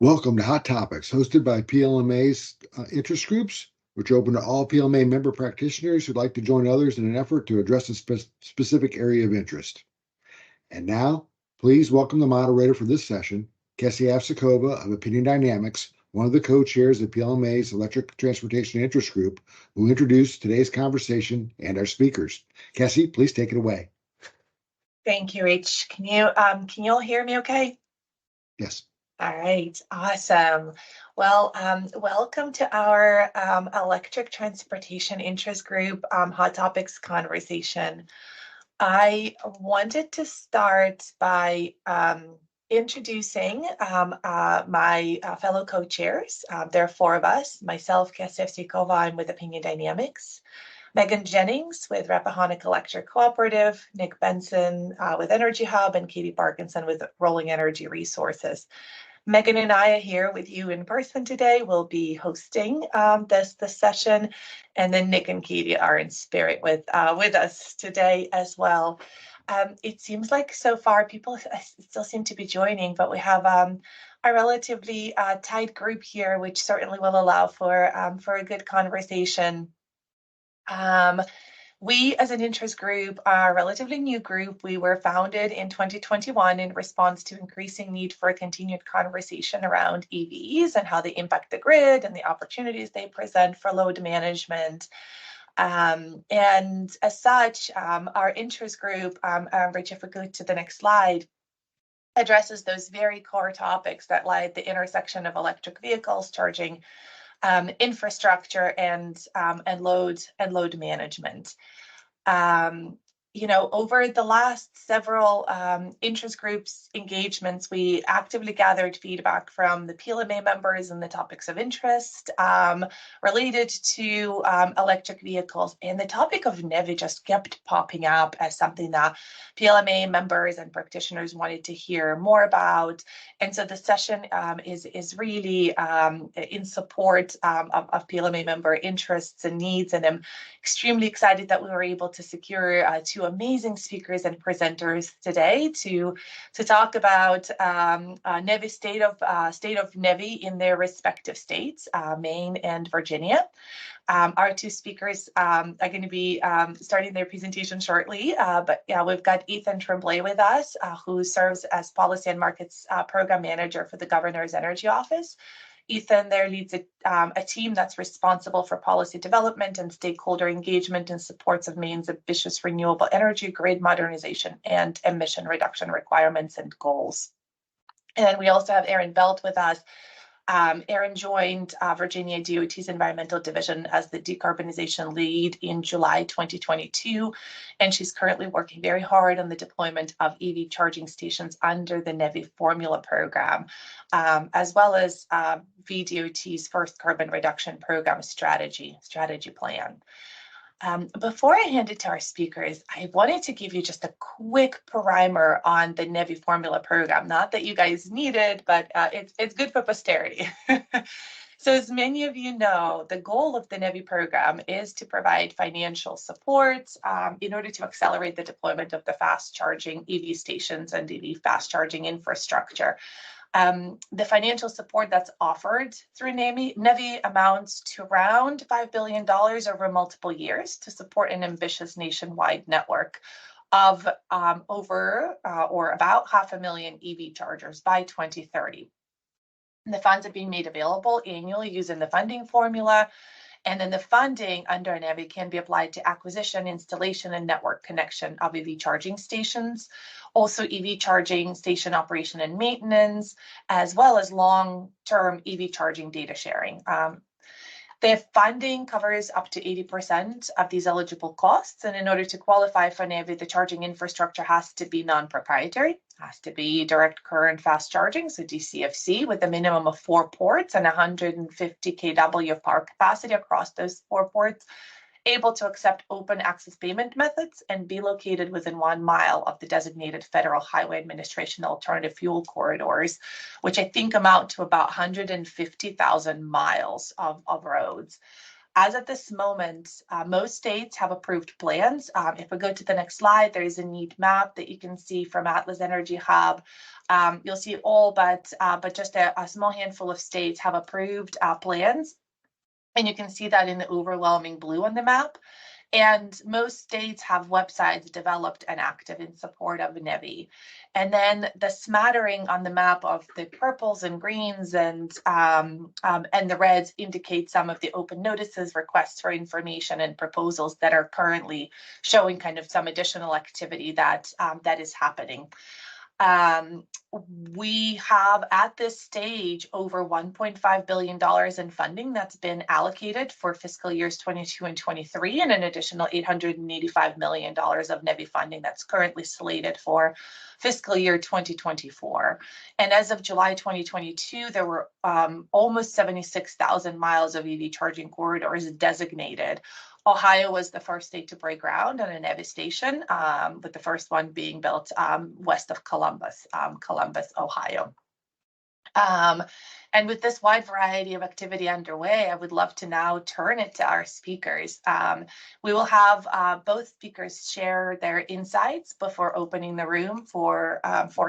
Welcome to Hot Topics, hosted by PLMA's interest groups, which are open to all PLMA member practitioners who'd like to join others in an effort to address a specific area of interest. And now, please welcome the moderator for this session, Kessie Afsakova of Opinion Dynamics, one of the co-chairs of PLMA's Electric Transportation Interest Group, who will introduce today's conversation and our speakers. Kessie, please take it away. Thank you, Rach. Can you all hear me okay? Yes. All right, awesome. Well, welcome to our Electric Transportation Interest Group Hot Topics conversation. I wanted to start by introducing my fellow co-chairs. There are four of us, myself, Kessie Afsakova, I'm with Opinion Dynamics. Megan Jennings with Rappahannock Electric Cooperative, Nick Benson with Energy Hub, and Katie Parkinson with Rolling Energy Resources. Megan and I are here with you in person today. We'll be hosting this session, and then Nick and Katie are in spirit with us today as well. It seems like so far people still seem to be joining, but we have a relatively tight group here, which certainly will allow for a good conversation. We, as an interest group, are a relatively new group. We were founded in 2021 in response to increasing need for a continued conversation around EVs and how they impact the grid and the opportunities they present for load management. And as such, our interest group, Rich, if we go to the next slide, addresses those very core topics that lie at the intersection of electric vehicles, charging infrastructure, and load management. Over the last several interest groups engagements, we actively gathered feedback from the PLMA members and the topics of interest related to electric vehicles. And the topic of NEVI just kept popping up as something that PLMA members and practitioners wanted to hear more about. And so the session is really in support of PLMA member interests and needs. And I'm extremely excited that we were able to secure two amazing speakers and presenters today to talk about NEVI state of NEVI in their respective states, Maine and Virginia. Our two speakers are going to be starting their presentation shortly, but yeah, we've got Ethan Tremblay with us, who serves as Policy and Markets Program Manager for the Governor's Energy Office. Ethan there leads a team that's responsible for policy development and stakeholder engagement and supports of Maine's ambitious renewable energy grid modernization and emission reduction requirements and goals. And we also have Erin Belt with us. Erin joined Virginia DOT's Environmental Division as the decarbonization lead in July 2022, and she's currently working very hard on the deployment of EV charging stations under the NEVI Formula Program, as well as VDOT's first carbon reduction program strategy plan. Before I hand it to our speakers, I wanted to give you just a quick primer on the NEVI Formula Program. Not that you guys need it, but it's good for posterity. So as many of you know, the goal of the NEVI program is to provide financial support in order to accelerate the deployment of the fast charging EV stations and EV fast charging infrastructure. The financial support that's offered through NEVI amounts to around $5 billion over multiple years to support an ambitious nationwide network of over or about 500,000 EV chargers by 2030. And the funds are being made available annually using the funding formula. And then the funding under NEVI can be applied to acquisition, installation, and network connection of EV charging stations, also EV charging station operation and maintenance, as well as long-term EV charging data sharing. The funding covers up to 80% of these eligible costs, and in order to qualify for NEVI, the charging infrastructure has to be non-proprietary, has to be direct current fast charging, so DCFC, with a minimum of 4 ports and 150 kW of power capacity across those 4 ports, able to accept open access payment methods and be located within 1 mile of the designated Federal Highway Administration alternative fuel corridors, which I think amount to about 150,000 miles of roads. As of this moment, most states have approved plans. If we go to the next slide, there is a neat map that you can see from Atlas Energy Hub. You'll see all but just a small handful of states have approved plans. And you can see that in the overwhelming blue on the map. And most states have websites developed and active in support of NEVI. And then the smattering on the map of the purples and greens and the reds indicate some of the open notices, requests for information, and proposals that are currently showing kind of some additional activity that is happening. We have at this stage over $1.5 billion in funding that's been allocated for fiscal years 22 and 23, and an additional $885 million of NEVI funding that's currently slated for fiscal year 2024. And as of July 2022, there were almost 76,000 miles of EV charging corridors designated. Ohio was the first state to break ground on a NEVI station, with the first one being built west of Columbus, Ohio. And with this wide variety of activity underway, I would love to now turn it to our speakers. We will have both speakers share their insights before opening the room for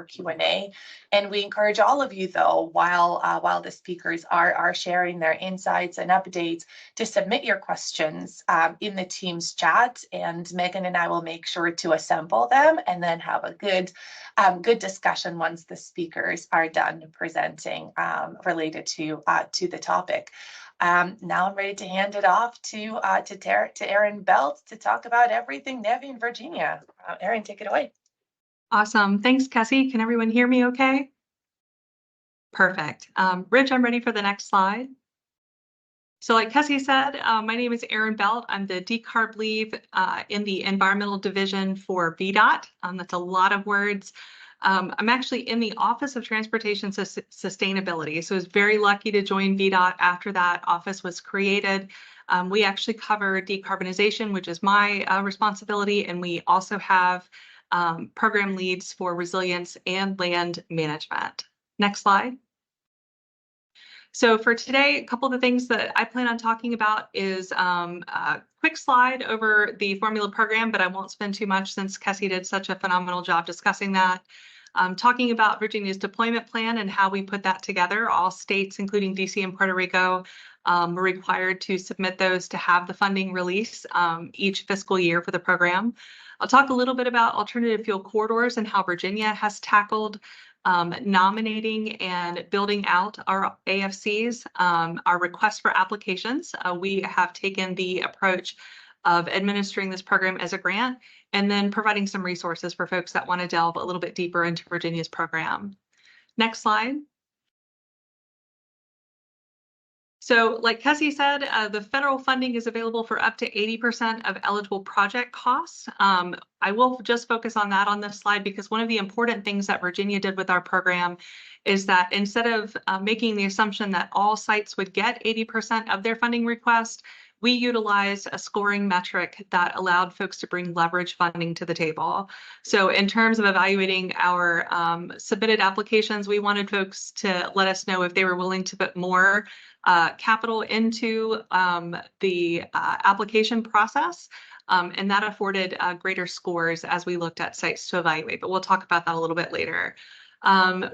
Q&A. And we encourage all of you, though, while the speakers are sharing their insights and updates, to submit your questions in the Teams chat, and Megan and I will make sure to assemble them and then have a good discussion once the speakers are done presenting related to the topic. Now I'm ready to hand it off to Erin Belt to talk about everything NEVI in Virginia. Erin, take it away. Awesome. Thanks, Cassie. Can everyone hear me okay? Perfect. Rich, I'm ready for the next slide. So like Cassie said, my name is Erin Belt. I'm the decarb lead in the environmental division for VDOT. That's a lot of words. I'm actually in the Office of Transportation Sustainability. So I was very lucky to join VDOT after that office was created. We actually cover decarbonization, which is my responsibility. And we also have program leads for resilience and land management. Next slide. So for today, a couple of the things that I plan on talking about is a quick slide over the formula program, but I won't spend too much since Cassie did such a phenomenal job discussing that. Talking about Virginia's deployment plan and how we put that together. All states, including DC and Puerto Rico, were required to submit those to have the funding release each fiscal year for the program. I'll talk a little bit about alternative fuel corridors and how Virginia has tackled nominating and building out our AFCs, our requests for applications. We have taken the approach of administering this program as a grant and then providing some resources for folks that want to delve a little bit deeper into Virginia's program. Next slide. So like Cassie said, the federal funding is available for up to 80% of eligible project costs. I will just focus on that on this slide because one of the important things that Virginia did with our program is that instead of making the assumption that all sites would get 80% of their funding request, we utilized a scoring metric that allowed folks to bring leverage funding to the table. So in terms of evaluating our submitted applications, we wanted folks to let us know if they were willing to put more capital into the application process. And that afforded greater scores as we looked at sites to evaluate, but we'll talk about that a little bit later.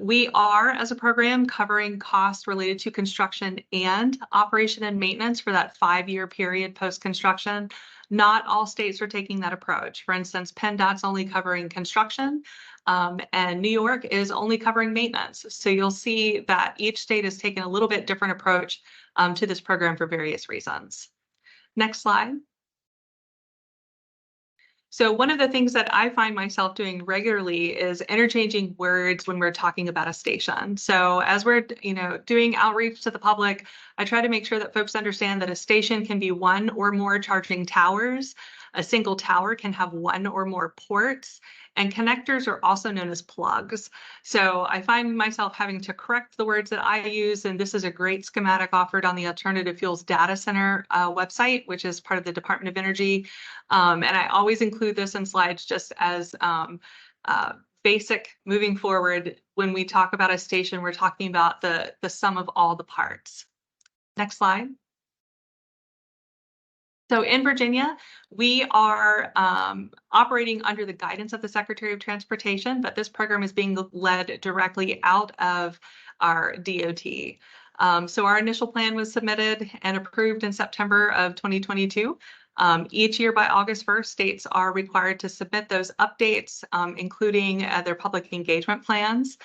We are, as a program, covering costs related to construction and operation and maintenance for that 5-year period post-construction. Not all states are taking that approach. For instance, PennDOT's only covering construction, and New York is only covering maintenance. So you'll see that each state has taken a little bit different approach to this program for various reasons. Next slide. So one of the things that I find myself doing regularly is interchanging words when we're talking about a station. So as we're doing outreach to the public, I try to make sure that folks understand that a station can be one or more charging towers. A single tower can have one or more ports, and connectors are also known as plugs. So I find myself having to correct the words that I use, and this is a great schematic offered on the Alternative Fuels Data Center website, which is part of the Department of Energy. And I always include this in slides just as basic moving forward. When we talk about a station, we're talking about the sum of all the parts. Next slide. So in Virginia, we are operating under the guidance of the Secretary of Transportation, but this program is being led directly out of our DOT. So our initial plan was submitted and approved in September of 2022. Each year by August 1st, states are required to submit those updates, including their public engagement plans.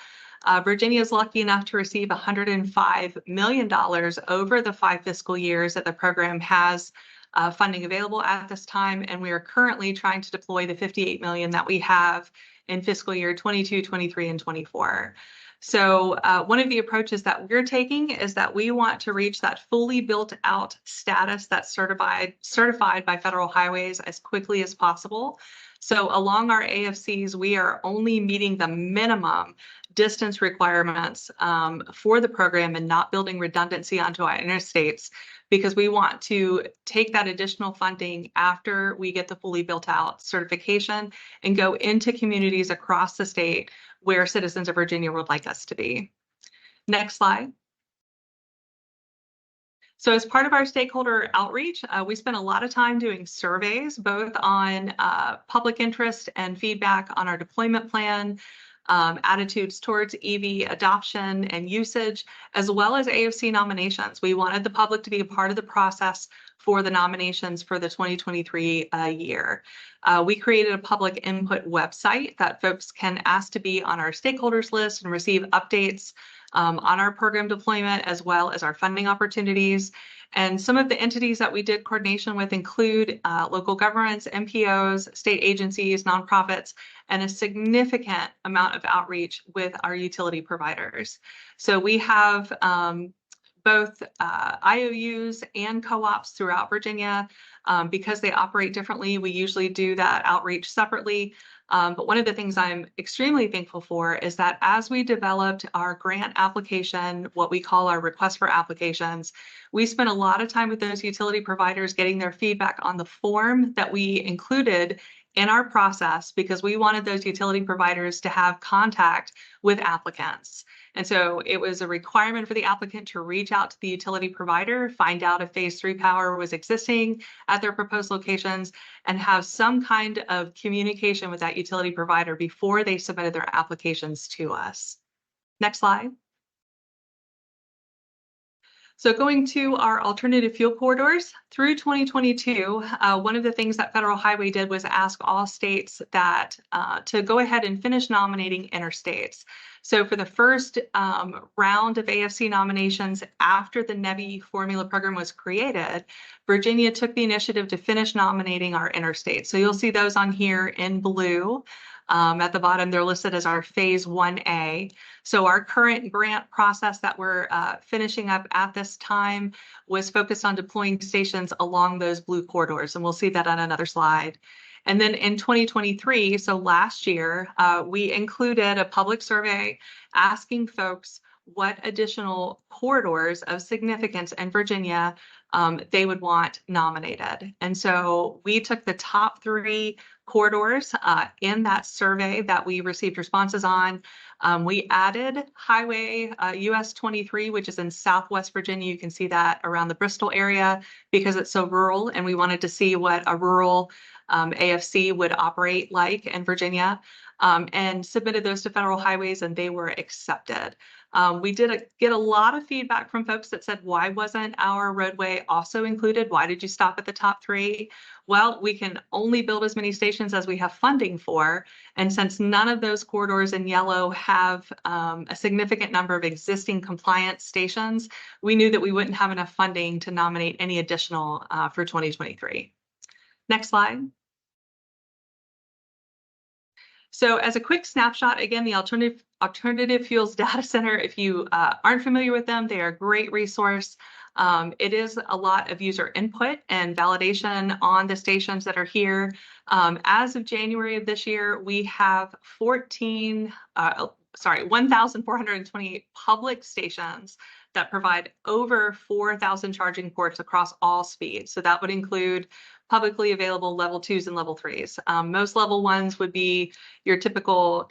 Virginia is lucky enough to receive $105 million over the 5 fiscal years that the program has funding available at this time, and we are currently trying to deploy the $58 million that we have in fiscal year 22, 23, and 24. So one of the approaches that we're taking is that we want to reach that fully built out status that's certified by federal highways as quickly as possible. So along our AFCs, we are only meeting the minimum distance requirements for the program and not building redundancy onto our interstates, because we want to take that additional funding after we get the fully built out certification and go into communities across the state where citizens of Virginia would like us to be. Next slide. So as part of our stakeholder outreach, we spent a lot of time doing surveys, both on public interest and feedback on our deployment plan, attitudes towards EV adoption and usage, as well as AFC nominations. We wanted the public to be a part of the process for the nominations for the 2023 year. We created a public input website that folks can ask to be on our stakeholders list and receive updates on our program deployment, as well as our funding opportunities. And some of the entities that we did coordination with include local governments, MPOs, state agencies, nonprofits, and a significant amount of outreach with our utility providers. So we have both IOUs and co-ops throughout Virginia. Because they operate differently, we usually do that outreach separately. But one of the things I'm extremely thankful for is that as we developed our grant application, what we call our request for applications, we spent a lot of time with those utility providers getting their feedback on the form that we included in our process, because we wanted those utility providers to have contact with applicants. And so it was a requirement for the applicant to reach out to the utility provider, find out if phase 3 power was existing at their proposed locations, and have some kind of communication with that utility provider before they submitted their applications to us. Next slide. So going to our alternative fuel corridors, through 2022, one of the things that Federal Highway did was ask all states that to go ahead and finish nominating interstates. So for the first round of AFC nominations after the NEVI formula program was created, Virginia took the initiative to finish nominating our interstates. So you'll see those on here in blue. At the bottom, they're listed as our phase 1A. So our current grant process that we're finishing up at this time was focused on deploying stations along those blue corridors, and we'll see that on another slide. And then in 2023, so last year, we included a public survey asking folks what additional corridors of significance in Virginia they would want nominated. And so we took the top 3 corridors in that survey that we received responses on. We added Highway US 23, which is in Southwest Virginia. You can see that around the Bristol area because it's so rural, and we wanted to see what a rural AFC would operate like in Virginia, and submitted those to Federal Highways, and they were accepted. We did get a lot of feedback from folks that said, why wasn't our roadway also included? Why did you stop at the top 3? Well, we can only build as many stations as we have funding for. And since none of those corridors in yellow have a significant number of existing compliant stations, we knew that we wouldn't have enough funding to nominate any additional for 2023. Next slide. So as a quick snapshot, again, the Alternative Fuels Data Center, if you aren't familiar with them, they are a great resource. It is a lot of user input and validation on the stations that are here. As of January of this year, we have 1,428 public stations that provide over 4,000 charging ports across all speeds. So that would include publicly available level 2s and level 3s. Most level 1s would be your typical,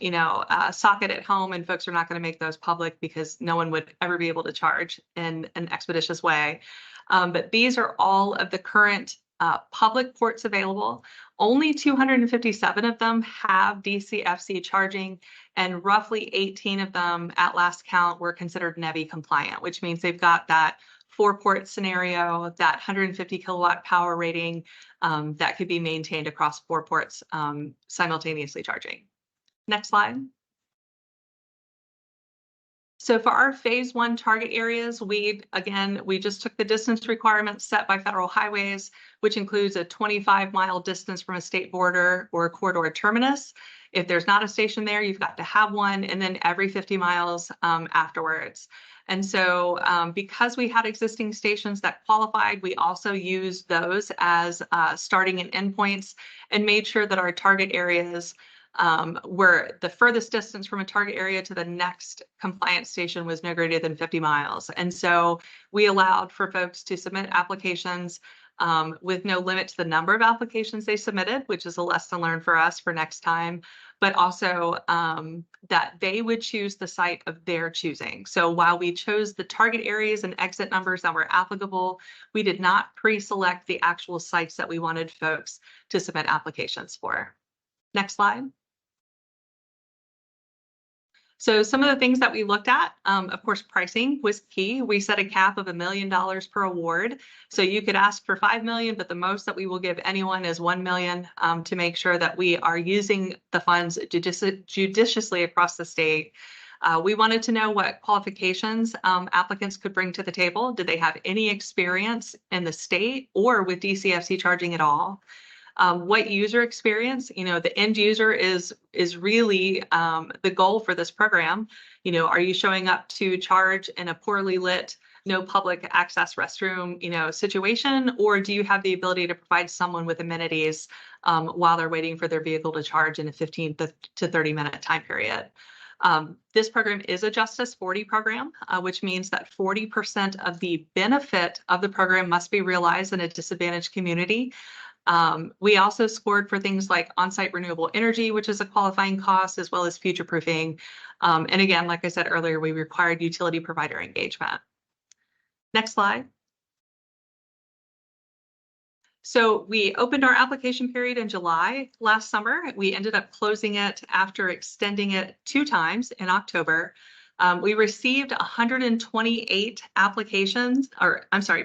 socket at home, and folks are not going to make those public because no one would ever be able to charge in an expeditious way. But these are all of the current public ports available. Only 257 of them have DCFC charging, and roughly 18 of them at last count were considered NEVI compliant, which means they've got that 4-port scenario, that 150 kilowatt power rating that could be maintained across 4 ports simultaneously charging. Next slide. So for our phase 1 target areas, we just took the distance requirements set by federal highways, which includes a 25-mile distance from a state border or a corridor terminus. If there's not a station there, you've got to have one, and then every 50 miles afterwards. And so because we had existing stations that qualified, we also used those as starting and endpoints and made sure that our target areas where the furthest distance from a target area to the next compliance station was no greater than 50 miles. And so we allowed for folks to submit applications with no limit to the number of applications they submitted, which is a lesson learned for us for next time, but also that they would choose the site of their choosing. So while we chose the target areas and exit numbers that were applicable, we did not pre-select the actual sites that we wanted folks to submit applications for. Next slide. So some of the things that we looked at, of course, pricing was key. We set a cap of $1 million per award. So you could ask for 5 million, but the most that we will give anyone is 1 million to make sure that we are using the funds judiciously across the state. We wanted to know what qualifications applicants could bring to the table. Did they have any experience in the state or with DCFC charging at all? What user experience, the end user is really the goal for this program. Are you showing up to charge in a poorly lit, no public access restroom, situation, or do you have the ability to provide someone with amenities while they're waiting for their vehicle to charge in a 15 to 30 minute time period? This program is a Justice 40 program, which means that 40% of the benefit of the program must be realized in a disadvantaged community. We also scored for things like on-site renewable energy, which is a qualifying cost, as well as future-proofing. And again, like I said earlier, we required utility provider engagement. Next slide. So we opened our application period in July last summer. We ended up closing it after extending it 2 times in October. We received 128 applications,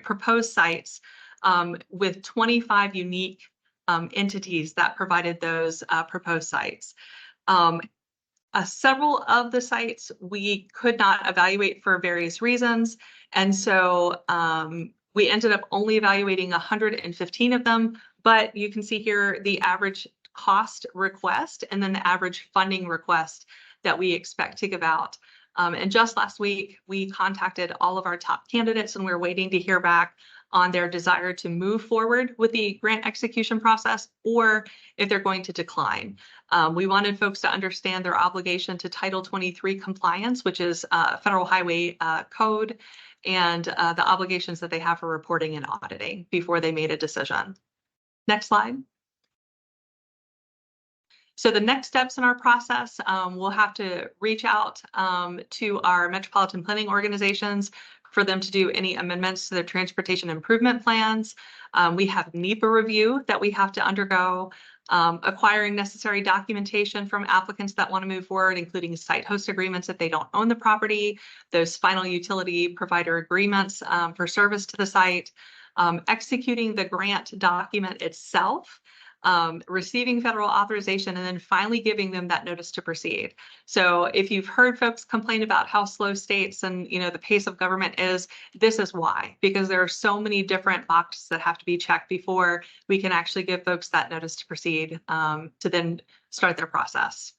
proposed sites with 25 unique entities that provided those proposed sites. Several of the sites we could not evaluate for various reasons, and so we ended up only evaluating 115 of them, but you can see here the average cost request and then the average funding request that we expect to give out. And just last week, we contacted all of our top candidates, and we're waiting to hear back on their desire to move forward with the grant execution process, or if they're going to decline. We wanted folks to understand their obligation to Title 23 compliance, which is federal highway code, and the obligations that they have for reporting and auditing before they made a decision. Next slide. So the next steps in our process, we'll have to reach out to our metropolitan planning organizations for them to do any amendments to their transportation improvement plans. We have NEPA review that we have to undergo, acquiring necessary documentation from applicants that want to move forward, including site host agreements if they don't own the property, those final utility provider agreements for service to the site, executing the grant document itself, receiving federal authorization, and then finally giving them that notice to proceed. So if you've heard folks complain about how slow states and the pace of government is, this is why, because there are so many different boxes that have to be checked before we can actually give folks that notice to proceed to then start their process.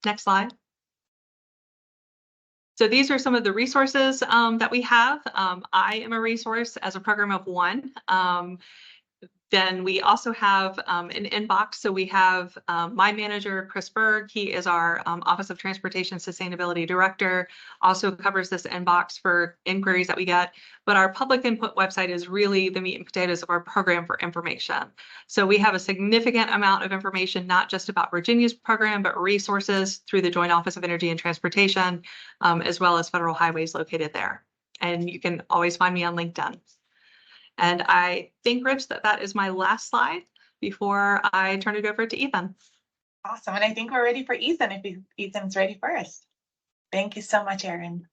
Next slide. So these are some of the resources that we have. I am a resource as a program of 1. Then we also have an inbox. So we have my manager, Chris Berg. He is our Office of Transportation Sustainability Director, also covers this inbox for inquiries that we get. But our public input website is really the meat and potatoes of our program for information. So we have a significant amount of information, not just about Virginia's program, but resources through the Joint Office of Energy and Transportation, as well as federal highways located there. And you can always find me on LinkedIn. And I think, Rich, that that is my last slide before I turn it over to Ethan. Awesome. And I think we're ready for Ethan if Ethan's ready for us. Thank you so much, Erin.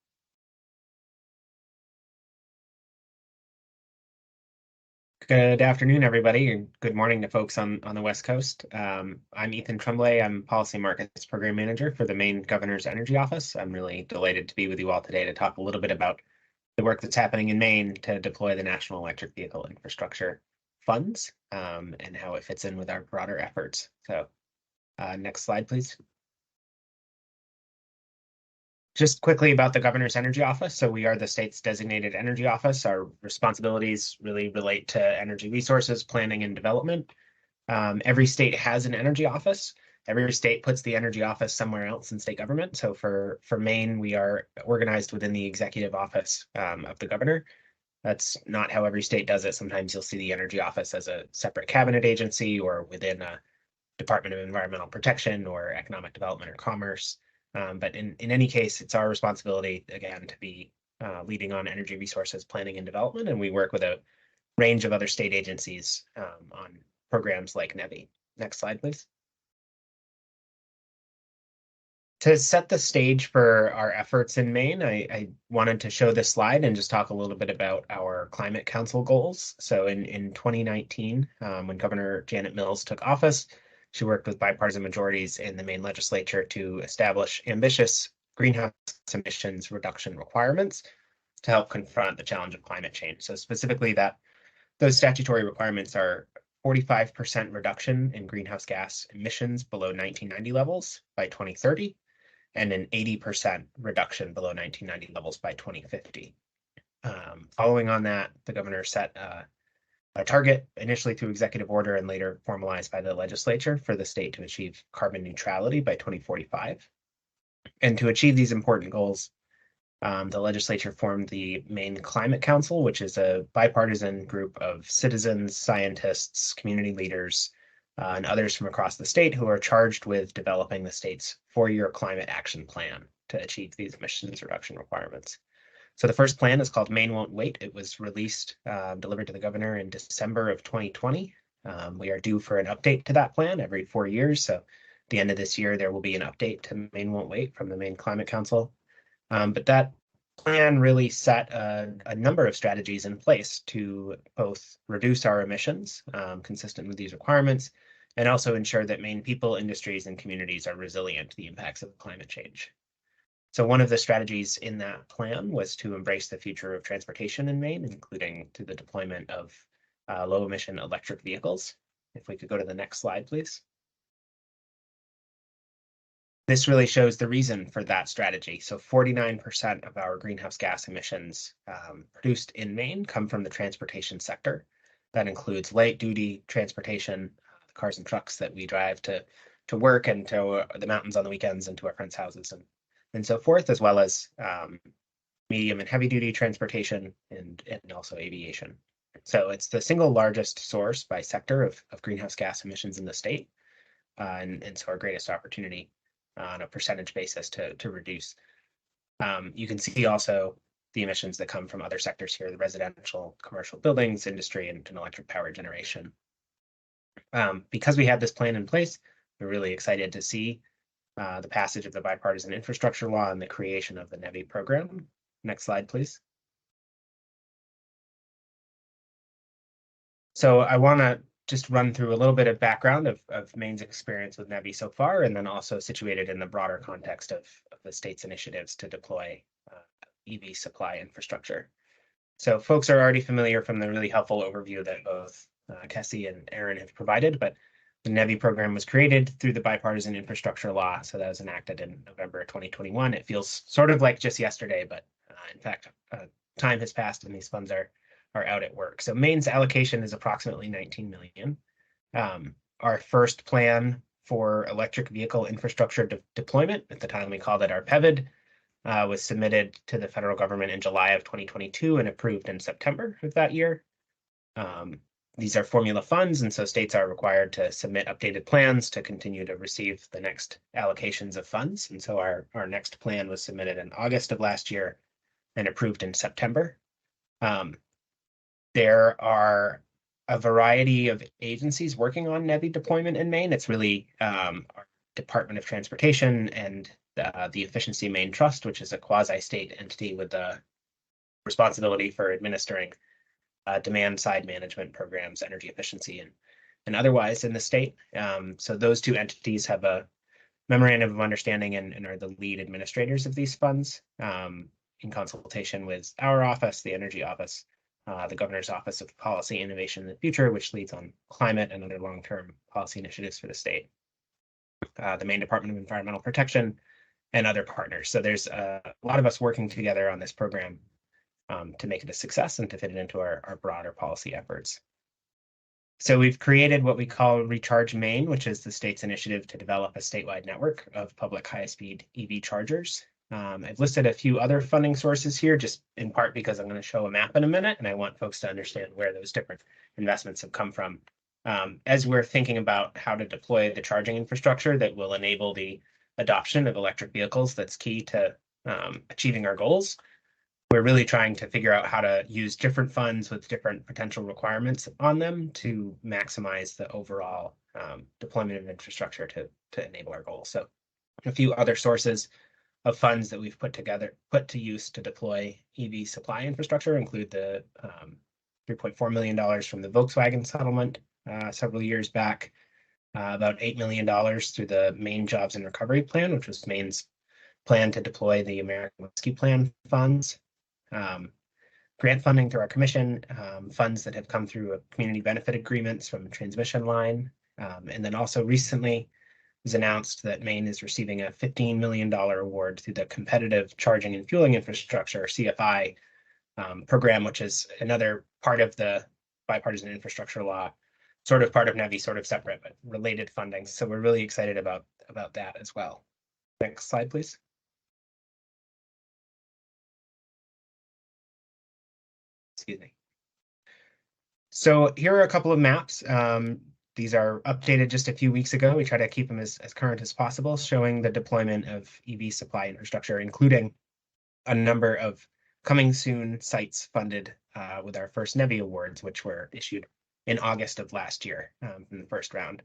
Good afternoon, everybody, and good morning to folks on the West Coast. I'm Ethan Tremblay. I'm Policy Markets Program Manager for the Maine Governor's Energy Office. I'm really delighted to be with you all today to talk a little bit about the work that's happening in Maine to deploy the National Electric Vehicle Infrastructure Funds and how it fits in with our broader efforts. So next slide, please. Just quickly about the Governor's Energy Office. So we are the state's designated energy office. Our responsibilities really relate to energy resources, planning, and development. Every state has an energy office. Every state puts the energy office somewhere else in state government. So for Maine, we are organized within the executive office of the governor. That's not how every state does it. Sometimes you'll see the energy office as a separate cabinet agency or within a Department of Environmental Protection or Economic Development or Commerce. But in any case, it's our responsibility, again, to be leading on energy resources planning and development. And we work with a range of other state agencies on programs like NEVI. Next slide, please. To set the stage for our efforts in Maine, I wanted to show this slide and just talk a little bit about our Climate Council goals. So in 2019, when Governor Janet Mills took office, she worked with bipartisan majorities in the Maine legislature to establish ambitious greenhouse emissions reduction requirements to help confront the challenge of climate change. So specifically those statutory requirements are 45% reduction in greenhouse gas emissions below 1990 levels by 2030, and an 80% reduction below 1990 levels by 2050. Following on that, the governor set a target initially through executive order and later formalized by the legislature for the state to achieve carbon neutrality by 2045. And to achieve these important goals, the legislature formed the Maine Climate Council, which is a bipartisan group of citizens, scientists, community leaders, and others from across the state who are charged with developing the state's 4-year climate action plan to achieve these emissions reduction requirements. So the first plan is called Maine Won't Wait. It was released, delivered to the governor in December of 2020. We are due for an update to that plan every 4 years. So at the end of this year, there will be an update to Maine Won't Wait from the Maine Climate Council. But that plan really set a number of strategies in place to both reduce our emissions consistent with these requirements, and also ensure that Maine people, industries, and communities are resilient to the impacts of climate change. So one of the strategies in that plan was to embrace the future of transportation in Maine, including through the deployment of low emission electric vehicles. If we could go to the next slide, please. This really shows the reason for that strategy. So 49% of our greenhouse gas emissions produced in Maine come from the transportation sector. That includes light duty transportation, the cars and trucks that we drive to work and to the mountains on the weekends and to our friends' houses and so forth, as well as medium and heavy duty transportation and also aviation. So it's the single largest source by sector of greenhouse gas emissions in the state, and so our greatest opportunity on a percentage basis to reduce. You can see also the emissions that come from other sectors here, the residential, commercial buildings, industry, and electric power generation. Because we have this plan in place, we're really excited to see the passage of the bipartisan infrastructure law and the creation of the NEVI program. Next slide, please. So I want to just run through a little bit of background of Maine's experience with NEVI so far, and then also situated in the broader context of the state's initiatives to deploy EV supply infrastructure. So folks are already familiar from the really helpful overview that both Kessie and Erin have provided, but the NEVI program was created through the bipartisan infrastructure law. So that was enacted in November 2021. It feels sort of like just yesterday, but in fact, time has passed and these funds are out at work. So Maine's allocation is approximately 19 million. Our first plan for electric vehicle infrastructure deployment, at the time we called it our PEVID, was submitted to the federal government in July of 2022 and approved in September of that year. These are formula funds, and so states are required to submit updated plans to continue to receive the next allocations of funds. And so our next plan was submitted in August of last year and approved in September. There are a variety of agencies working on NEVI deployment in Maine. It's really our Department of Transportation and the Efficiency Maine Trust, which is a quasi-state entity with the responsibility for administering demand-side management programs, energy efficiency, and otherwise in the state. So those two entities have a memorandum of understanding and are the lead administrators of these funds in consultation with our office, the Energy Office, the Governor's Office of Policy, Innovation in the Future, which leads on climate and other long-term policy initiatives for the state, the Maine Department of Environmental Protection, and other partners. So there's a lot of us working together on this program to make it a success and to fit it into our broader policy efforts. So we've created what we call Recharge Maine, which is the state's initiative to develop a statewide network of public high-speed EV chargers. I've listed a few other funding sources here, just in part because I'm going to show a map in a minute, and I want folks to understand where those different investments have come from. As we're thinking about how to deploy the charging infrastructure that will enable the adoption of electric vehicles, that's key to achieving our goals. We're really trying to figure out how to use different funds with different potential requirements on them to maximize the overall deployment of infrastructure to enable our goals. So a few other sources of funds that we've put to use to deploy EV supply infrastructure include the $3.4 million from the Volkswagen settlement several years back, about $8 million through the Maine Jobs and Recovery Plan, which was Maine's plan to deploy the American Rescue Plan funds. Grant funding through our commission, funds that have come through community benefit agreements from a transmission line. And then also recently it was announced that Maine is receiving a $15 million award through the Competitive Charging and Fueling Infrastructure, CFI, program, which is another part of the bipartisan infrastructure law, sort of part of NEVI, sort of separate, but related funding. So we're really excited about that as well. Next slide, please. Excuse me. So here are a couple of maps. These are updated just a few weeks ago. We try to keep them as current as possible, showing the deployment of EV supply infrastructure, including a number of coming soon sites funded with our first NEVI awards, which were issued in August of last year from the first round.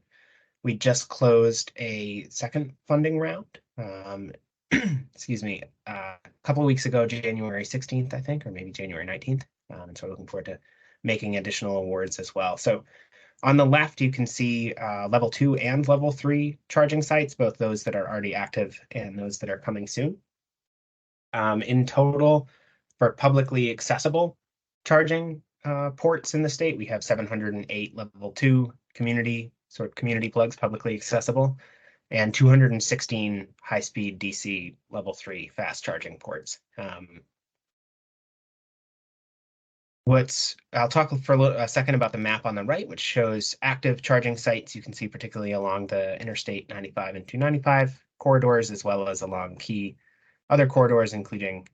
We just closed a second funding round, excuse me, a couple of weeks ago, January 16th, I think, or maybe January 19th. And so we're looking forward to making additional awards as well. So on the left, you can see level 2 and level 3 charging sites, both those that are already active and those that are coming soon. In total, for publicly accessible charging ports in the state, we have 708 level 2 community plugs publicly accessible, and 216 high-speed DC level 3 fast charging ports. I'll talk for a second about the map on the right, which shows active charging sites. You can see particularly along the Interstate 95 and 295 corridors, as well as along key other corridors, including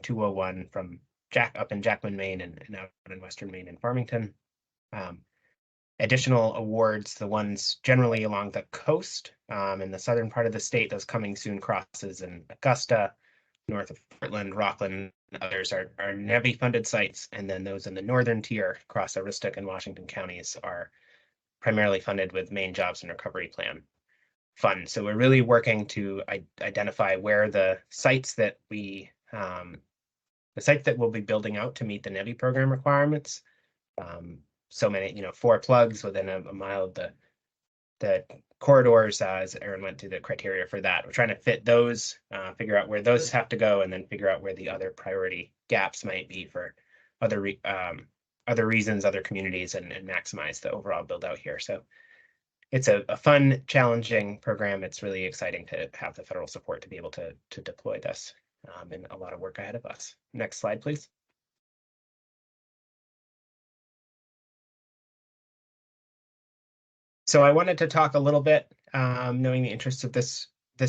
201 from up in Jackman, Maine, and out in Western Maine and Farmington. Additional awards, the ones generally along the coast in the southern part of the state, those coming soon crosses in Augusta, north of Portland, Rockland, and others are NEVI funded sites, and then those in the northern tier across Aroostook and Washington counties are primarily funded with Maine Jobs and Recovery Plan funds. So we're really working to identify where the sites that we'll be building out to meet the NEVI program requirements. So many, 4 plugs within a mile of the corridors, as Erin went through the criteria for that. We're trying to fit those, figure out where those have to go, and then figure out where the other priority gaps might be for other reasons, other communities, and maximize the overall build out here. So it's a fun, challenging program. It's really exciting to have the federal support to be able to deploy this, and a lot of work ahead of us. Next slide, please. So I wanted to talk a little bit, knowing the interests of this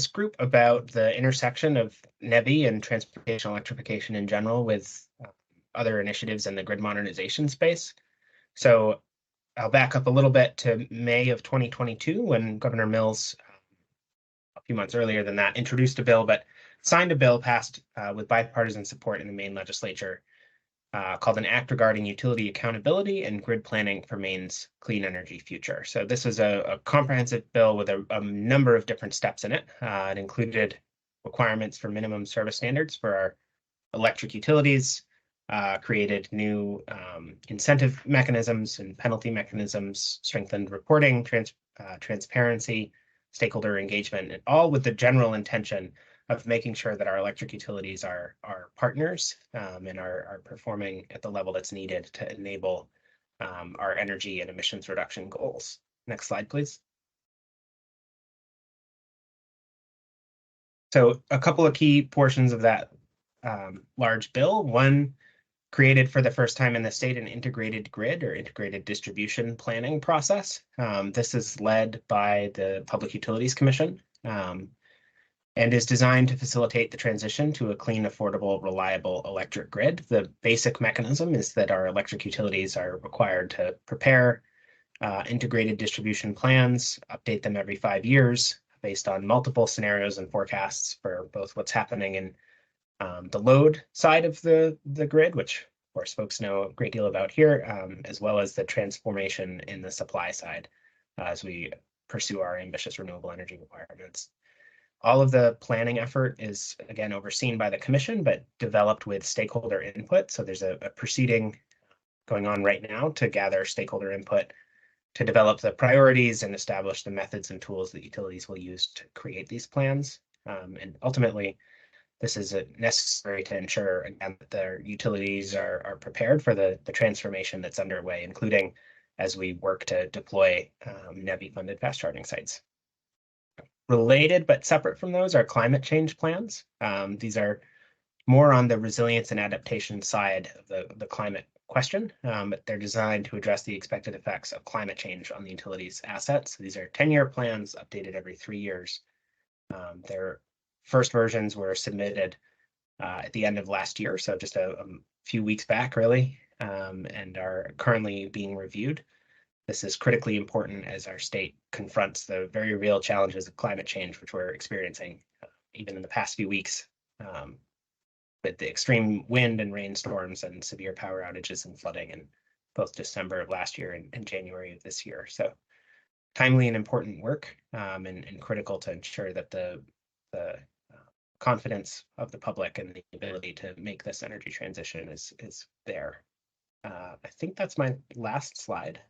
group, about the intersection of NEVI and transportation electrification in general with other initiatives in the grid modernization space. So I'll back up a little bit to May of 2022, when Governor Mills, a few months earlier than that, introduced a bill, but signed a bill passed with bipartisan support in the Maine legislature, called an Act Regarding Utility Accountability and Grid Planning for Maine's Clean Energy Future. So this was a comprehensive bill with a number of different steps in it. It included requirements for minimum service standards for our electric utilities, created new incentive mechanisms and penalty mechanisms, strengthened reporting, transparency, stakeholder engagement, and all with the general intention of making sure that our electric utilities are partners and are performing at the level that's needed to enable our energy and emissions reduction goals. Next slide, please. So a couple of key portions of that large bill. One, created for the first time in the state an integrated grid or integrated distribution planning process. This is led by the Public Utilities Commission and is designed to facilitate the transition to a clean, affordable, reliable electric grid. The basic mechanism is that our electric utilities are required to prepare integrated distribution plans, update them every 5 years based on multiple scenarios and forecasts for both what's happening in the load side of the grid, which of course folks know a great deal about here, as well as the transformation in the supply side as we pursue our ambitious renewable energy requirements. All of the planning effort is, again, overseen by the commission, but developed with stakeholder input. So there's a proceeding going on right now to gather stakeholder input to develop the priorities and establish the methods and tools that utilities will use to create these plans. And ultimately, this is necessary to ensure, again, that their utilities are prepared for the transformation that's underway, including as we work to deploy NEVI-funded fast charging sites. Related but separate from those are climate change plans. These are more on the resilience and adaptation side of the climate question, but they're designed to address the expected effects of climate change on the utilities' assets. So these are 10-year plans updated every 3 years. Their first versions were submitted at the end of last year, so just a few weeks back, really, and are currently being reviewed. This is critically important as our state confronts the very real challenges of climate change, which we're experiencing even in the past few weeks with the extreme wind and rainstorms and severe power outages and flooding in both December of last year and January of this year. So timely and important work and critical to ensure that the confidence of the public and the ability to make this energy transition is there. I think that's my last slide.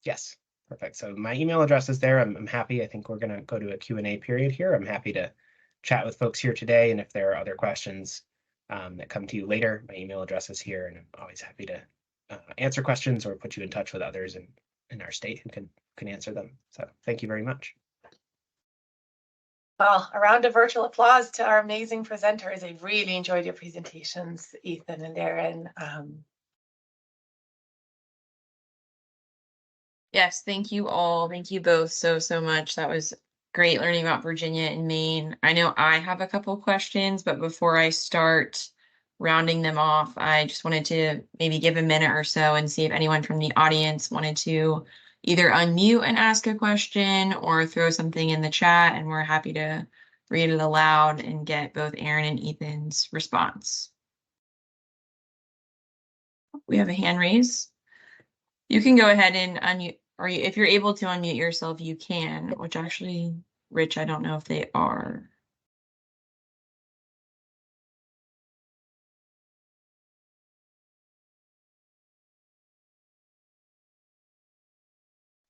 Yes, perfect. So my email address is there. I'm happy. I think we're going to go to a Q&A period here. I'm happy to chat with folks here today. And if there are other questions that come to you later, my email address is here, and I'm always happy to answer questions or put you in touch with others in our state who can answer them. So thank you very much. Well, a round of virtual applause to our amazing presenters. I really enjoyed your presentations, Ethan and Erin. Yes, thank you all. Thank you both so much. That was great learning about Virginia and Maine. I know I have a couple questions, but before I start rounding them off, I just wanted to maybe give a minute or so and see if anyone from the audience wanted to either unmute and ask a question or throw something in the chat, and we're happy to read it aloud and get both Erin and Ethan's response. We have a hand raise. You can go ahead and unmute, or if you're able to unmute yourself, you can, which actually, Rich, I don't know if they are.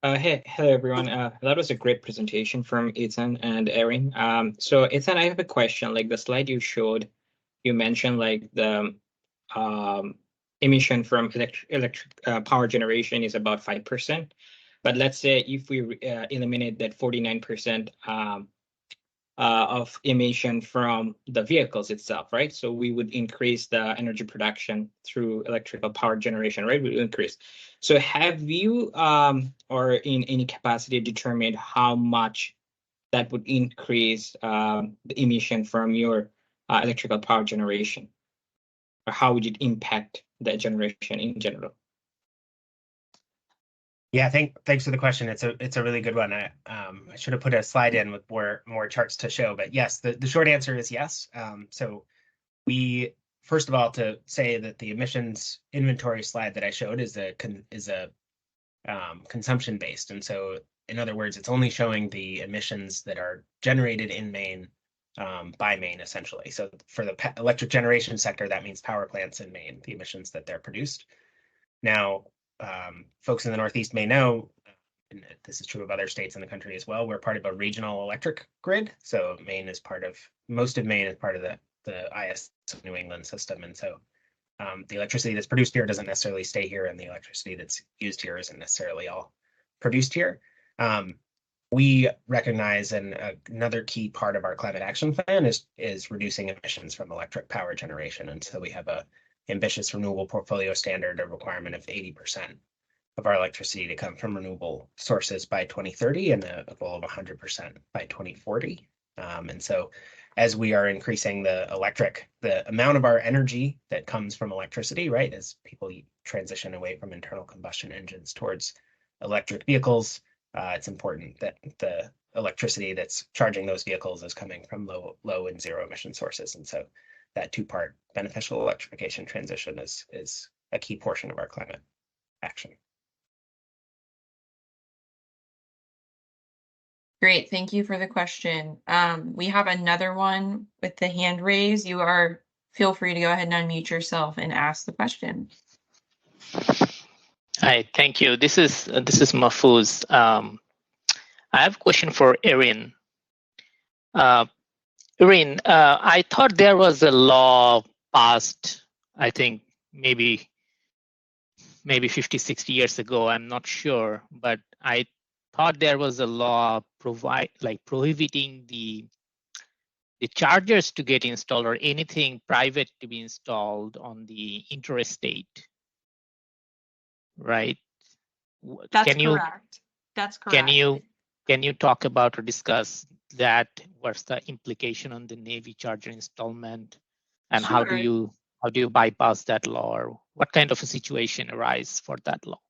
Hello everyone. That was a great presentation from Ethan and Erin. So Ethan, I have a question. Like the slide you showed, you mentioned like the emission from electric power generation is about 5%. But let's say if we eliminate that 49% of emission from the vehicles itself, right? So we would increase the energy production through electrical power generation, right? We increase. So have you or in any capacity determined how much that would increase the emission from your electrical power generation? Or how would it impact the generation in general? Yeah, thanks for the question. It's a really good one. I should have put a slide in with more charts to show, but yes, the short answer is yes. So we first of all, to say that the emissions inventory slide that I showed is a consumption based, and so in other words, it's only showing the emissions that are generated in Maine by Maine, essentially. So for the electric generation sector, that means power plants in Maine, the emissions that they're produced. Now, folks in the Northeast may know, and this is true of other states in the country as well, we're part of a regional electric grid. So Maine is part of, most of Maine is part of the IS New England system. And so the electricity that's produced here doesn't necessarily stay here, and the electricity that's used here isn't necessarily all produced here. We recognize, and another key part of our climate action plan is reducing emissions from electric power generation. And so we have a ambitious renewable portfolio standard, a requirement of 80% of our electricity to come from renewable sources by 2030, and a goal of 100% by 2040. And so as we are increasing the amount of our energy that comes from electricity, right, as people transition away from internal combustion engines towards electric vehicles, it's important that the electricity that's charging those vehicles is coming from low and zero emission sources. And so that two-part beneficial electrification transition is a key portion of our climate action. Great, thank you for the question. We have another one with the hand raised. Feel free to go ahead and unmute yourself and ask the question. Hi, thank you. This is Mahfouz. I have a question for Erin. Erin, I thought there was a law passed, I think maybe 50, 60 years ago. I'm not sure, but I thought there was a law prohibiting the chargers to get installed or anything private to be installed on the interstate. Right? That's correct. That's correct. Can you talk about or discuss that? What's the implication on the NEVI charger installment, and Sure. how do you bypass that law, or what kind of a situation arises for that law?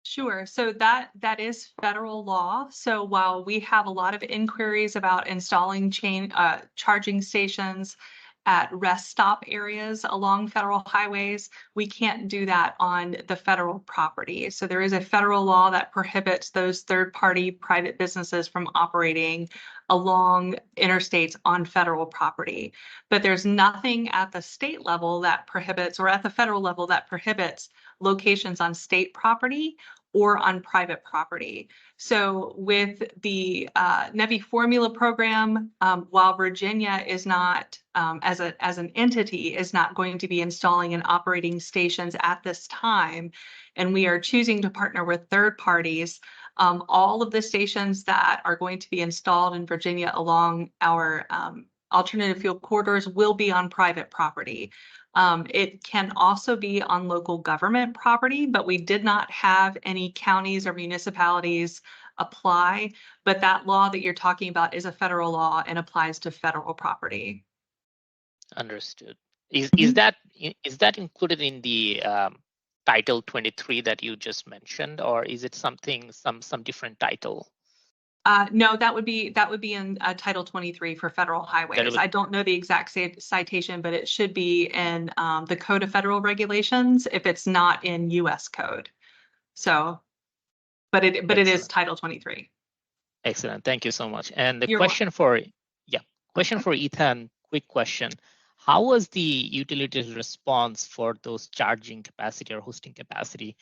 Sure. So that is federal law. So while we have a lot of inquiries about installing charging stations at rest stop areas along federal highways, we can't do that on the federal property. So there is a federal law that prohibits those third-party private businesses from operating along interstates on federal property. But there's nothing at the state level that prohibits, or at the federal level that prohibits, locations on state property or on private property. So with the NEVI formula program, while Virginia is not, as an entity, is not going to be installing and operating stations at this time, and we are choosing to partner with third parties, all of the stations that are going to be installed in Virginia along our alternative fuel corridors will be on private property. It can also be on local government property, but we did not have any counties or municipalities apply. But that law that you're talking about is a federal law and applies to federal property. Understood. Is that included in the Title 23 that you just mentioned, or is it some different title? No, that would be in Title 23 for federal highways. I don't know the exact citation, but it should be in the Code of Federal Regulations if it's not in U.S. code. So, but it is Title 23. Excellent. Thank you so much. And the You're question for Ethan, quick question. How was the utilities response for those charging capacity or hosting capacity?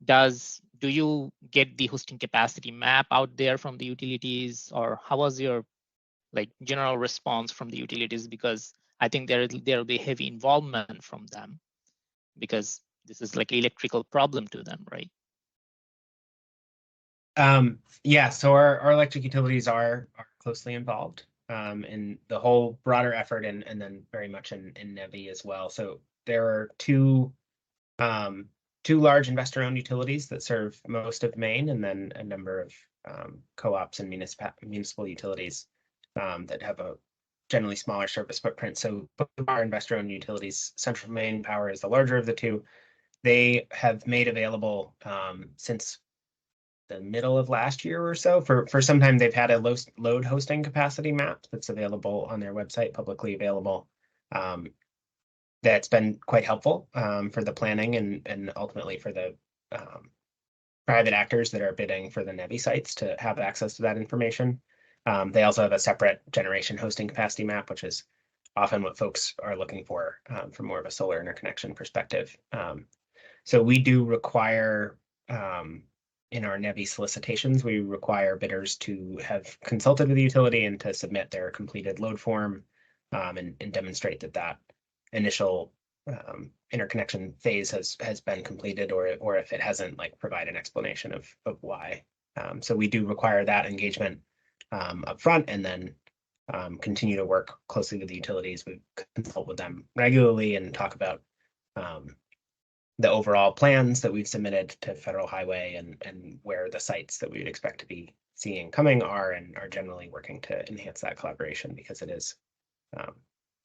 Do you get the hosting capacity map out there from the utilities, or how was your general response from the utilities? Because I think there will be heavy involvement from them, because this is like an electrical problem to them, right? Yeah, so our electric utilities are closely involved in the whole broader effort, and then very much in NEVI as well. So there are two large investor-owned utilities that serve most of Maine, and then a number of co-ops and municipal utilities that have a generally smaller service footprint. So both of our investor-owned utilities, Central Maine Power is the larger of the two. They have made available since the middle of last year or so, for some time, they've had a load hosting capacity map that's available on their website, publicly available. that's been quite helpful for the planning and ultimately for the private actors that are bidding for the NEVI sites to have access to that information. They also have a separate generation hosting capacity map, which is often what folks are looking for from more of a solar interconnection perspective. So we do require, in our NEVI solicitations, we require bidders to have consulted with the utility and to submit their completed load form and demonstrate that that initial interconnection phase has been completed, or if it hasn't, like provide an explanation of why. So we do require that engagement up front, and then continue to work closely with the utilities. We consult with them regularly and talk about the overall plans that we've submitted to Federal Highway and where the sites that we would expect to be seeing coming are, and are generally working to enhance that collaboration, because it is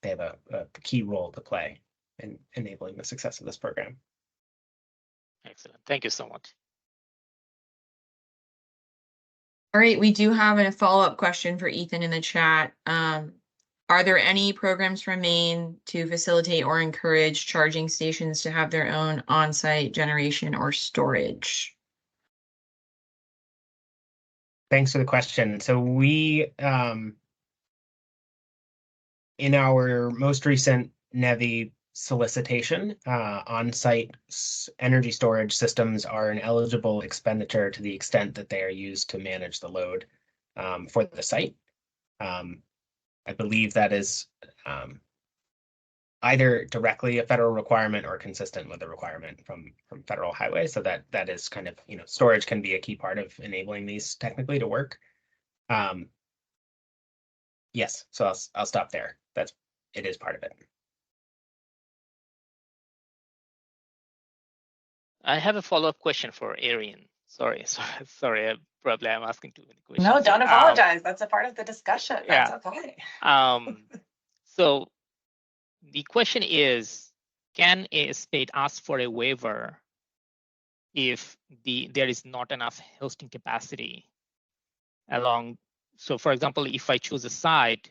they have a key role to play in enabling the success of this program. Excellent. Thank you so much. All right, we do have a follow-up question for Ethan in the chat. Are there any programs from Maine to facilitate or encourage charging stations to have their own on-site generation or storage? Thanks for the question. So we, in our most recent NEVI solicitation, on-site energy storage systems are an eligible expenditure to the extent that they are used to manage the load for the site. I believe that is either directly a federal requirement or consistent with the requirement from Federal Highway. So that is kind of, storage can be a key part of enabling these technically to work. Yes, so I'll stop there. It is part of it. I have a follow-up question for Erin. Sorry. Probably I'm asking too many questions. No, don't apologize. That's a part of the discussion. That's Yeah. okay. So the question is, can a state ask for a waiver if there is not enough hosting capacity along? So for example, if I choose a site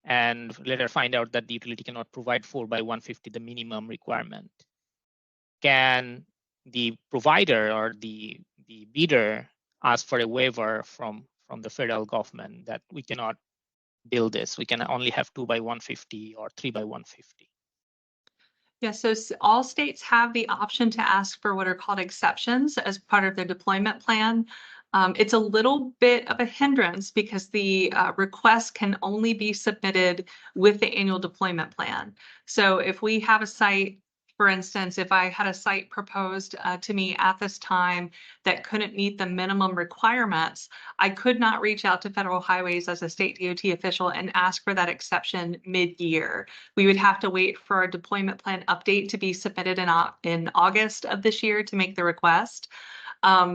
and later find out that the utility cannot provide 4x150, the minimum requirement, can the provider or the bidder ask for a waiver from the federal government that we cannot build this? We can only have 2x150 or 3x150. Yeah, so all states have the option to ask for what are called exceptions as part of their deployment plan. It's a little bit of a hindrance because the request can only be submitted with the annual deployment plan. So if we have a site, for instance, if I had a site proposed to me at this time that couldn't meet the minimum requirements, I could not reach out to Federal Highways as a state DOT official and ask for that exception mid-year. We would have to wait for our deployment plan update to be submitted in August of this year to make the request,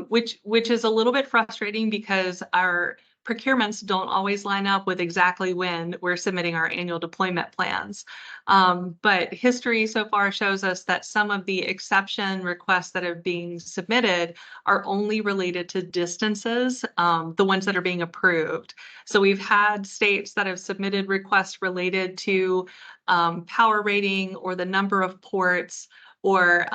which is a little bit frustrating because our procurements don't always line up with exactly when we're submitting our annual deployment plans. But history so far shows us that some of the exception requests that are being submitted are only related to distances, the ones that are being approved. So we've had states that have submitted requests related to power rating or the number of ports, or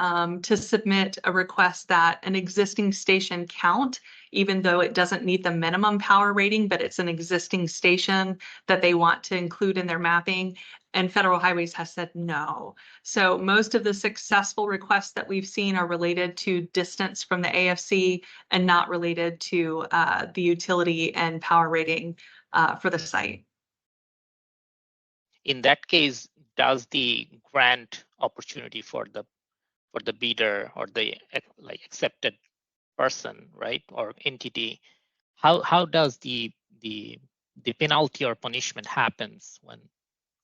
to submit a request that an existing station count, even though it doesn't meet the minimum power rating, but it's an existing station that they want to include in their mapping. And Federal Highways has said no. So most of the successful requests that we've seen are related to distance from the AFC and not related to the utility and power rating for the site. In that case, does the grant opportunity for the bidder or the accepted person, right, or entity, how does the penalty or punishment happens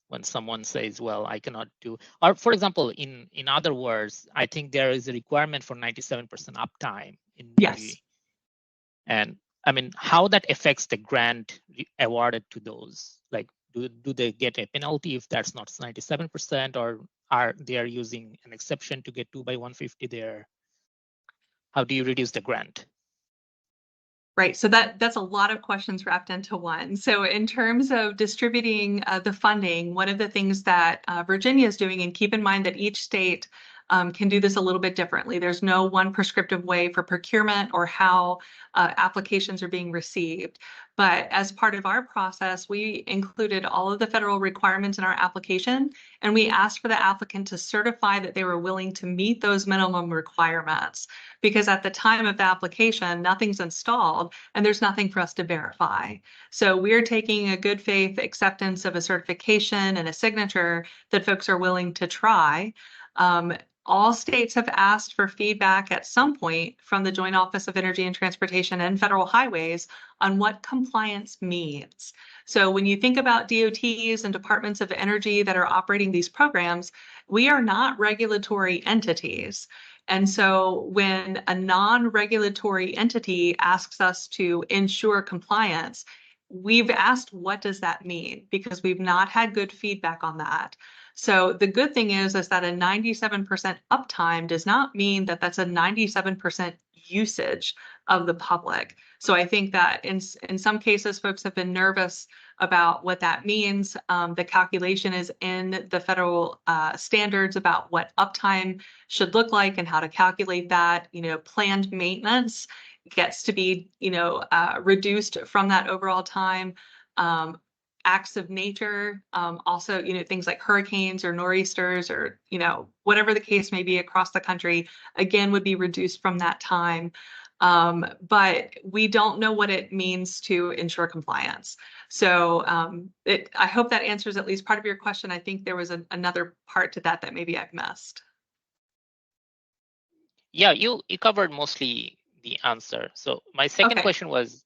when someone says, well, I cannot do, or for example, in other words, I think there is a requirement for 97% uptime in Yes. And I mean, how that affects the grant awarded to those? Like, do they get a penalty if that's not 97%, or are they using an exception to get 2x150 there? How do you reduce the grant? Right, so that's a lot of questions wrapped into one. So in terms of distributing the funding, one of the things that Virginia is doing, and keep in mind that each state can do this a little bit differently. There's no one prescriptive way for procurement or how applications are being received. But as part of our process, we included all of the federal requirements in our application, and we asked for the applicant to certify that they were willing to meet those minimum requirements. Because at the time of the application, nothing's installed and there's nothing for us to verify. So we're taking a good faith acceptance of a certification and a signature that folks are willing to try. All states have asked for feedback at some point from the Joint Office of Energy and Transportation and Federal Highways on what compliance means. So when you think about DOTs and departments of energy that are operating these programs, we are not regulatory entities. And so when a non-regulatory entity asks us to ensure compliance, we've asked, what does that mean? Because we've not had good feedback on that. So the good thing is that a 97% uptime does not mean that that's a 97% usage of the public. So I think that in some cases, folks have been nervous about what that means. The calculation is in the federal standards about what uptime should look like and how to calculate that. Planned maintenance gets to be, reduced from that overall time. Acts of nature, also, things like hurricanes or nor'easters or, whatever the case may be across the country, again, would be reduced from that time. But we don't know what it means to ensure compliance. So I hope that answers at least part of your question. I think there was another part to that maybe I've missed. Yeah, you covered mostly the answer. So my second question was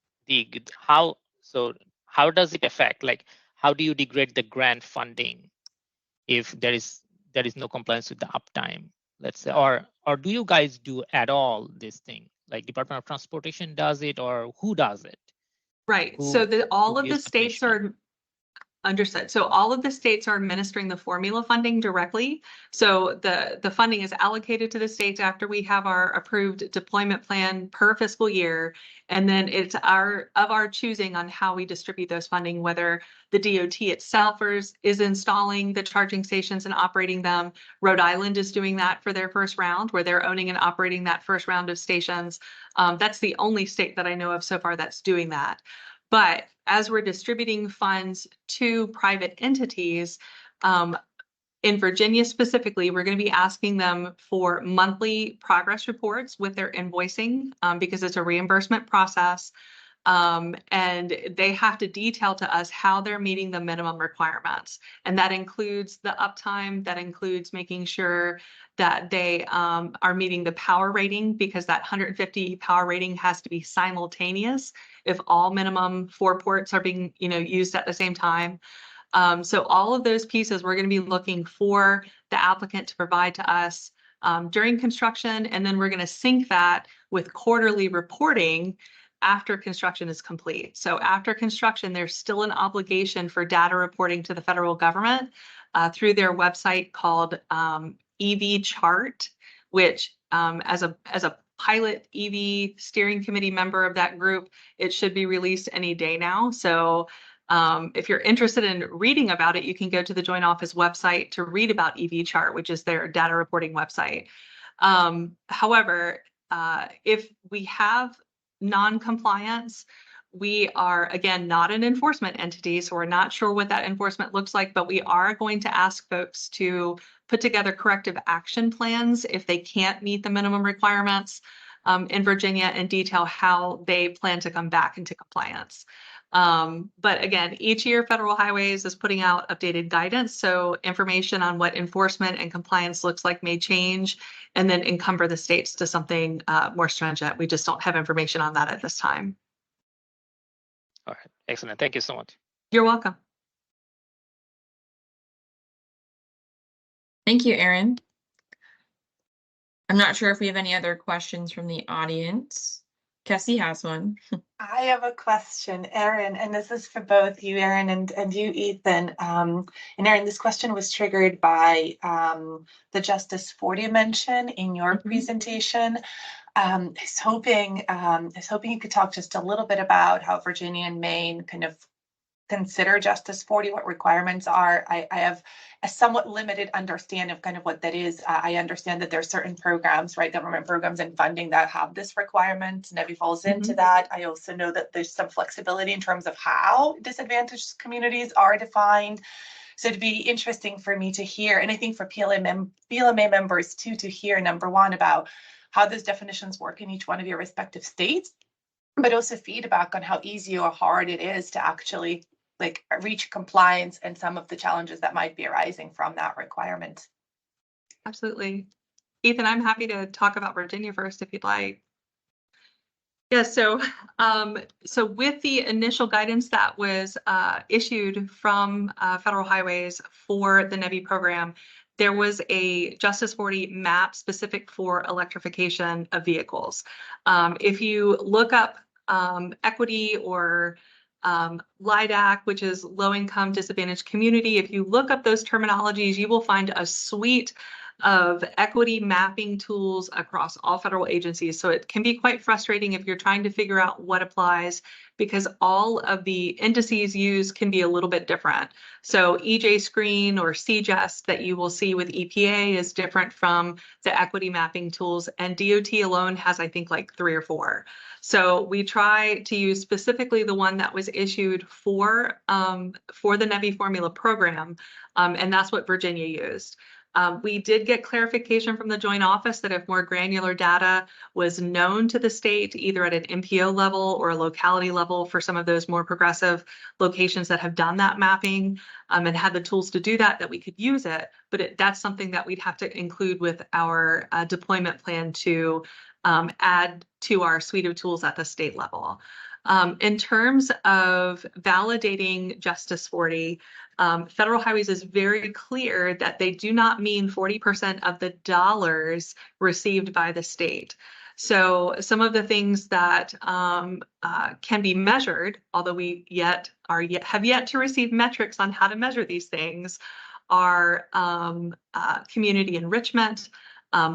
how does it affect, like, how do you degrade the grant funding if there is no compliance with the uptime, let's say, or do you guys do at all this thing? Like Department of Transportation does it, or who does it? Right. So all of the states are understood. So all of the states are administering the formula funding directly. So the funding is allocated to the states after we have our approved deployment plan per fiscal year. And then it's of our choosing on how we distribute those funding, whether the DOT itself is installing the charging stations and operating them. Rhode Island is doing that for their first round, where they're owning and operating that first round of stations. That's the only state that I know of so far that's doing that. But as we're distributing funds to private entities, in Virginia specifically, we're going to be asking them for monthly progress reports with their invoicing because it's a reimbursement process. And they have to detail to us how they're meeting the minimum requirements. And that includes the uptime, that includes making sure that they are meeting the power rating, because that 150 power rating has to be simultaneous if all minimum 4 ports are being used at the same time. So all of those pieces we're going to be looking for the applicant to provide to us during construction, and then we're going to sync that with quarterly reporting after construction is complete. So after construction, there's still an obligation for data reporting to the federal government through their website called EV Chart, which as a pilot EV steering committee member of that group, it should be released any day now. So if you're interested in reading about it, you can go to the Joint Office website to read about EV Chart, which is their data reporting website. However, if we have non-compliance, we are, again, not an enforcement entity, so we're not sure what that enforcement looks like, but we are going to ask folks to put together corrective action plans if they can't meet the minimum requirements in Virginia, and detail how they plan to come back into compliance. But again, each year Federal Highways is putting out updated guidance, so information on what enforcement and compliance looks like may change and then encumber the states to something more stringent. We just don't have information on that at this time. All right, excellent. Thank you so much. You're welcome. Thank you, Erin. I'm not sure if we have any other questions from the audience. Cassie has one. I have a question, Erin, and this is for both you, Erin, and you, Ethan. And Erin, this question was triggered by the Justice 40 mention in your presentation. I was hoping you could talk just a little bit about how Virginia and Maine kind of consider Justice 40, what requirements are. I have a somewhat limited understanding of kind of what that is. I understand that there are certain programs, right, government programs and funding that have this requirement. NEVI falls into that. I also know that there's some flexibility in terms of how disadvantaged communities are defined. So it'd be interesting for me to hear, and I think for PLMA members too, to hear, number one, about how those definitions work in each one of your respective states, but also feedback on how easy or hard it is to actually like reach compliance and some of the challenges that might be arising from that requirement. Absolutely. Ethan, I'm happy to talk about Virginia first if you'd like. Yeah, so with the initial guidance that was issued from Federal Highways for the NEVI program, there was a Justice 40 map specific for electrification of vehicles. If you look up equity or LIDAC, which is low income disadvantaged community, if you look up those terminologies, you will find a suite of equity mapping tools across all federal agencies. So it can be quite frustrating if you're trying to figure out what applies, because all of the indices used can be a little bit different. So EJ Screen or CGEST that you will see with EPA is different from the equity mapping tools, and DOT alone has, I think, like 3 or 4. So we try to use specifically the one that was issued for the NEVI formula program, and that's what Virginia used. We did get clarification from the joint office that if more granular data was known to the state, either at an MPO level or a locality level for some of those more progressive locations that have done that mapping and had the tools to do that, that we could use it. But that's something that we'd have to include with our deployment plan to add to our suite of tools at the state level. In terms of validating Justice 40, Federal Highways is very clear that they do not mean 40% of the dollars received by the state. So some of the things that can be measured, although we have yet to receive metrics on how to measure these things, are community enrichment,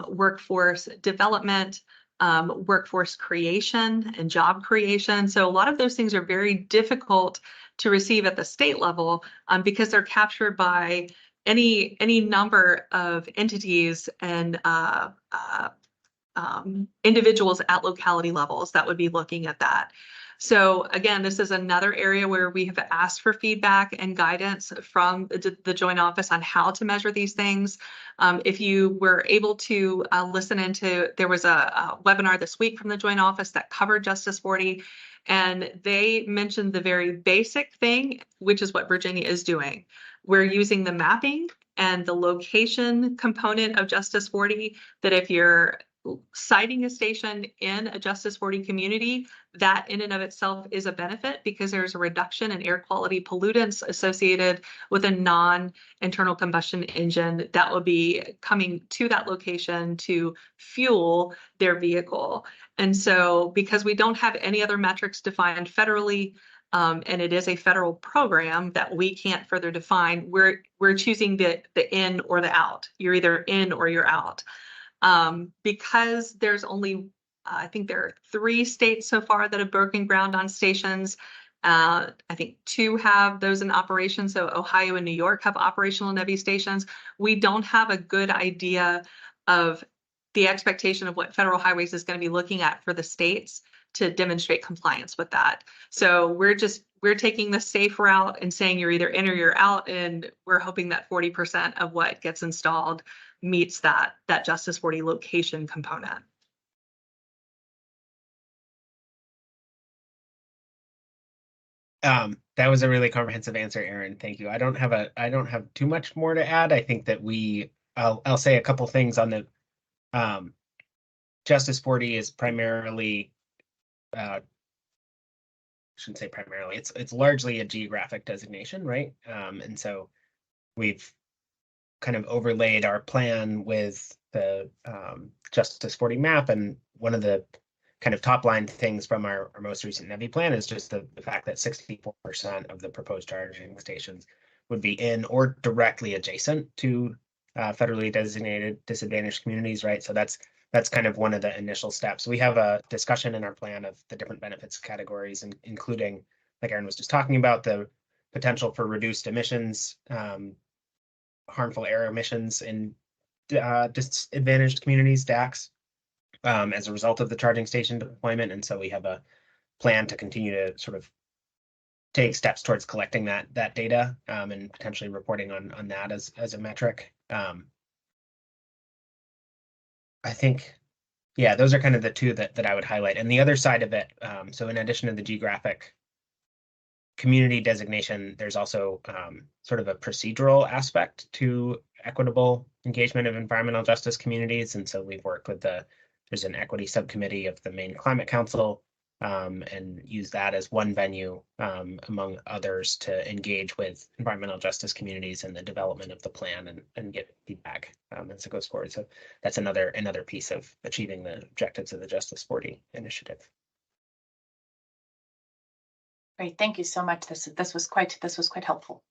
workforce development, workforce creation and job creation. So a lot of those things are very difficult to receive at the state level because they're captured by any number of entities and individuals at locality levels that would be looking at that. So again, this is another area where we have asked for feedback and guidance from the joint office on how to measure these things. If you were able to listen into, there was a webinar this week from the joint office that covered Justice 40, and they mentioned the very basic thing, which is what Virginia is doing. We're using the mapping and the location component of Justice 40, that if you're citing a station in a Justice 40 community, that in and of itself is a benefit because there's a reduction in air quality pollutants associated with a non-internal combustion engine that will be coming to that location to fuel their vehicle. And so because we don't have any other metrics defined federally, and it is a federal program that we can't further define, we're choosing the in or the out. You're either in or you're out. Because there's only, I think there are 3 states so far that have broken ground on stations. I think 2 have those in operation. So Ohio and New York have operational NEVI stations. We don't have a good idea of the expectation of what Federal Highways is going to be looking at for the states to demonstrate compliance with that. So we're taking the safe route and saying you're either in or you're out, and we're hoping that 40% of what gets installed meets that Justice 40 location component. That was a really comprehensive answer, Erin. Thank you. I don't have too much more to add. I think that I'll say a couple things on the Justice 40 is primarily, shouldn't say primarily, it's largely a geographic designation, right? And so we've kind of overlaid our plan with the Justice 40 map, and one of the kind of top line things from our most recent NEVI plan is just the fact that 64% of the proposed charging stations would be in or directly adjacent to federally designated disadvantaged communities, right? So that's kind of one of the initial steps. We have a discussion in our plan of the different benefits categories, including, like Erin was just talking about, the potential for reduced emissions, harmful air emissions in disadvantaged communities, DACs, as a result of the charging station deployment. And so we have a plan to continue to sort of take steps towards collecting that data and potentially reporting on that as a metric. I think, yeah, those are kind of the two that I would highlight. And the other side of it, so in addition to the geographic community designation, there's also sort of a procedural aspect to equitable engagement of environmental justice communities. And so we've worked with there's an equity subcommittee of the Maine Climate Council, and use that as one venue among others to engage with environmental justice communities in the development of the plan and get feedback as it goes forward. So that's another piece of achieving the objectives of the Justice 40 initiative. Great, thank you so much. This was quite helpful.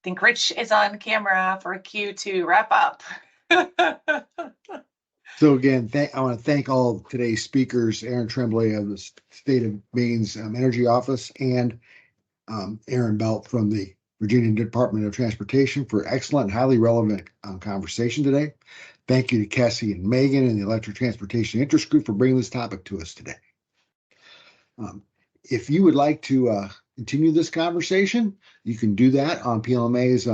I think Rich is on camera for a cue to wrap up. So again, I want to thank all of today's speakers, Erin Tremblay of the State of Maine's Energy Office, and Erin Belt from the Virginia Department of Transportation for excellent and highly relevant conversation today. Thank you to Cassie and Megan and the Electric Transportation Interest Group for bringing this topic to us today. If you would like to continue this conversation, you can do that on PLMA's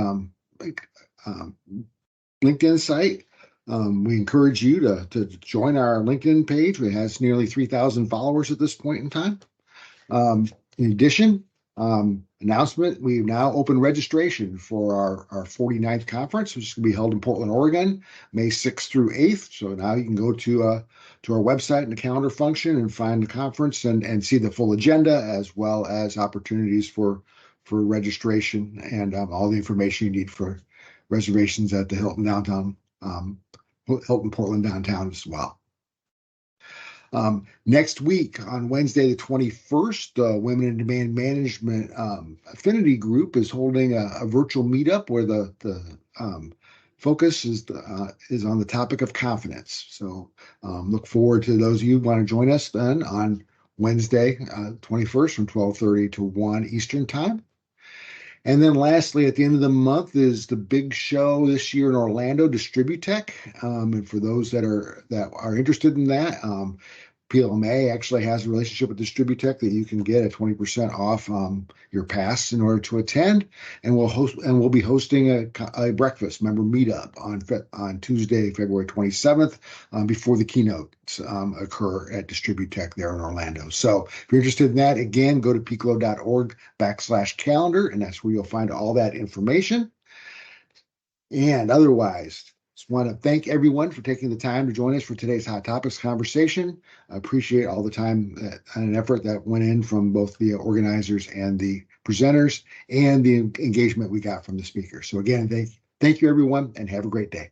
LinkedIn site. We encourage you to join our LinkedIn page. It has nearly 3,000 followers at this point in time. In addition, announcement, we've now opened registration for our 49th conference, which is going to be held in Portland, Oregon, May 6th through 8th. So now you can go to our website in the calendar function and find the conference and see the full agenda, as well as opportunities for registration and all the information you need for reservations at the Hilton Portland downtown as well. Next week on Wednesday, the 21st, Women in Demand Management Affinity Group is holding a virtual meetup where the focus is on the topic of confidence. So look forward to those of you who want to join us then on Wednesday, 21st from 12:30 to 1 Eastern time. And then lastly, at the end of the month is the big show this year in Orlando, DistribuTech. And for those that are interested in that, PLMA actually has a relationship with DistribuTech that you can get a 20% off your pass in order to attend. And we'll be hosting a breakfast member meetup on Tuesday, February 27th, before the keynotes occur at DistribuTech there in Orlando. So if you're interested in that, again, go to piclo.org/calendar, and that's where you'll find all that information. And otherwise, just want to thank everyone for taking the time to join us for today's Hot Topics conversation. I appreciate all the time and effort that went in from both the organizers and the presenters and the engagement we got from the speakers. So again, thank you everyone, and have a great day.